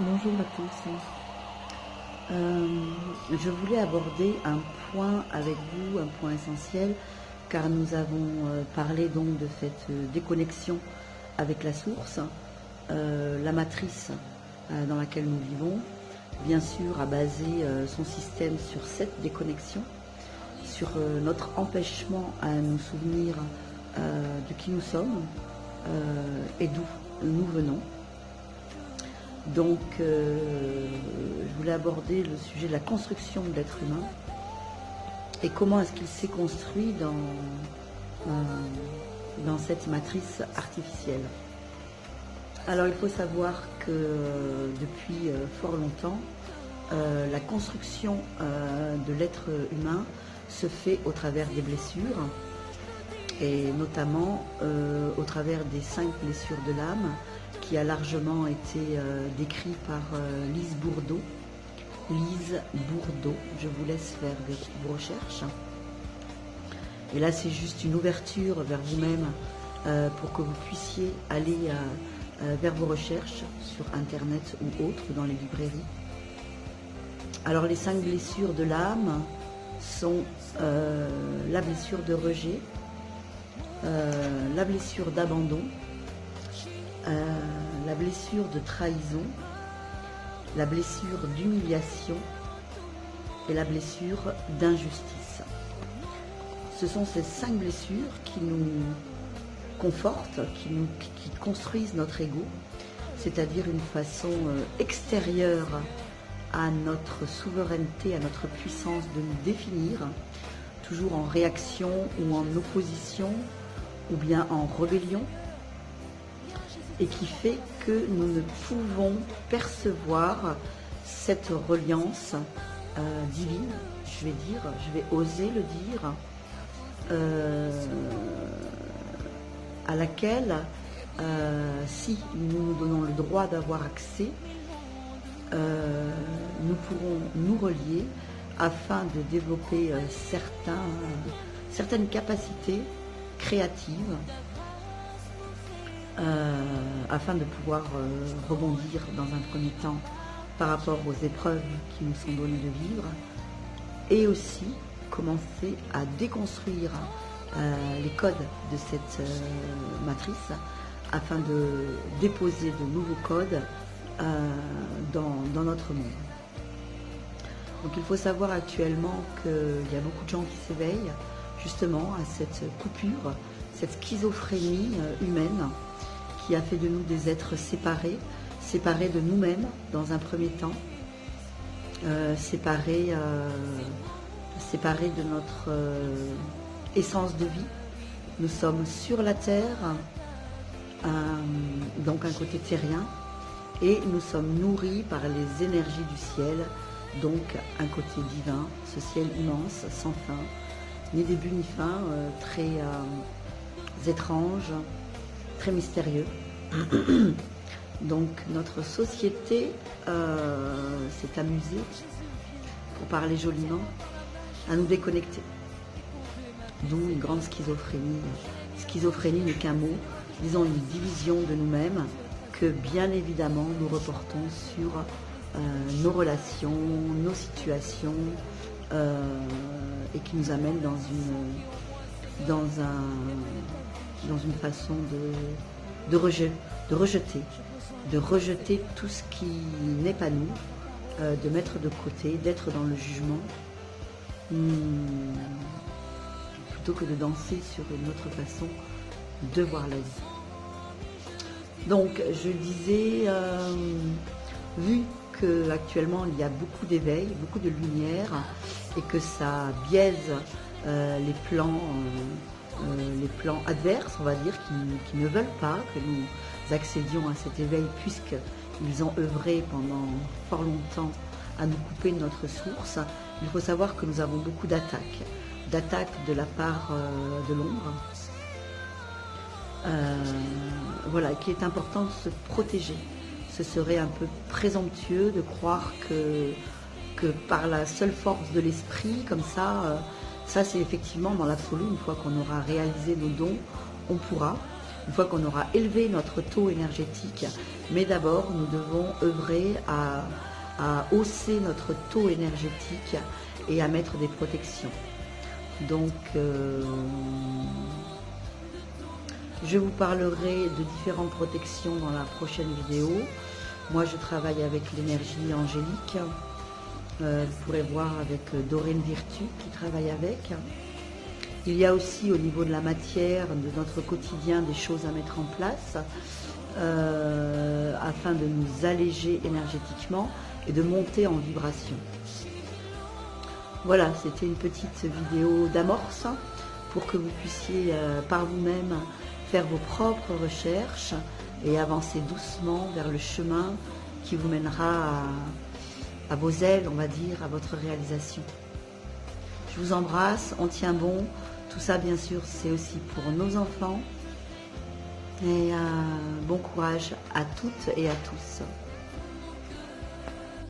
Bonjour à tous. Je voulais aborder un point avec vous, un point essentiel, car nous avons parlé donc de cette déconnexion avec la source, la matrice dans laquelle nous vivons, bien sûr a basé son système sur cette déconnexion, sur notre empêchement à nous souvenir de qui nous sommes et d'où nous venons. Donc, je voulais aborder le sujet de la construction de l'être humain et comment est-ce qu'il s'est construit dans cette matrice artificielle. Alors, il faut savoir que depuis fort longtemps, la construction de l'être humain se fait au travers des blessures et notamment au travers des 5 blessures de l'âme, qui a largement été décrit par Lise Bourbeau. Lise Bourbeau, je vous laisse faire vos recherches. Et là, c'est juste une ouverture vers vous-même pour que vous puissiez aller vers vos recherches sur Internet ou autres, dans les librairies. Alors, les 5 blessures de l'âme sont la blessure de rejet, la blessure d'abandon, la blessure de trahison, la blessure d'humiliation et la blessure d'injustice. Ce sont ces 5 blessures qui nous confortent, qui construisent notre ego, c'est-à-dire une façon extérieure à notre souveraineté, à notre puissance de nous définir, toujours en réaction ou en opposition ou bien en rébellion, et qui fait que nous ne pouvons percevoir cette reliance divine, je vais oser le dire, à laquelle, si nous nous donnons le droit d'avoir accès, nous pourrons nous relier afin de développer certaines capacités créatives, afin de pouvoir rebondir dans un premier temps par rapport aux épreuves qui nous sont données de vivre, et aussi commencer à déconstruire les codes de cette matrice afin de déposer de nouveaux codes dans notre monde. Donc il faut savoir actuellement qu'il y a beaucoup de gens qui s'éveillent justement à cette coupure, cette schizophrénie humaine qui a fait de nous des êtres séparés de nous-mêmes dans un premier temps, séparés de notre essence de vie. Nous sommes sur la terre, donc un côté terrien, et nous sommes nourris par les énergies du ciel, donc un côté divin, ce ciel immense, sans fin, ni début ni fin, très étrange, très mystérieux. Donc notre société s'est amusée, pour parler joliment, à nous déconnecter. D'où une grande schizophrénie. Schizophrénie n'est qu'un mot, disons une division de nous-mêmes que bien évidemment nous reportons sur nos relations, nos situations, et qui nous amène dans une façon de rejeter tout ce qui n'est pas nous, de mettre de côté, d'être dans le jugement, plutôt que de danser sur une autre façon de voir la vie. Donc je disais, vu qu'actuellement il y a beaucoup d'éveil, beaucoup de lumière, et que ça biaise les plans adverses, on va dire, qui ne veulent pas que nous accédions à cet éveil, puisqu'ils ont œuvré pendant fort longtemps à nous couper de notre source. Il faut savoir que nous avons beaucoup d'attaques de la part de l'ombre, voilà, qu'il est important de se protéger. Ce serait un peu présomptueux de croire que par la seule force de l'esprit, comme ça c'est effectivement dans l'absolu, une fois qu'on aura réalisé nos dons, on pourra. une fois qu'on aura élevé notre taux énergétique. Mais d'abord, nous devons œuvrer à hausser notre taux énergétique et à mettre des protections. Donc, je vous parlerai de différentes protections dans la prochaine vidéo. Moi, je travaille avec l'énergie angélique. Vous pourrez voir avec Doreen Virtue qui travaille avec. Il y a aussi au niveau de la matière, de notre quotidien, des choses à mettre en place afin de nous alléger énergétiquement et de monter en vibration. Voilà, c'était une petite vidéo d'amorce pour que vous puissiez par vous-même faire vos propres recherches et avancer doucement vers le chemin qui vous mènera à vos ailes, on va dire, à votre réalisation. Je vous embrasse, on tient bon. Tout ça, bien sûr, c'est aussi pour nos enfants. Et bon courage à toutes et à tous.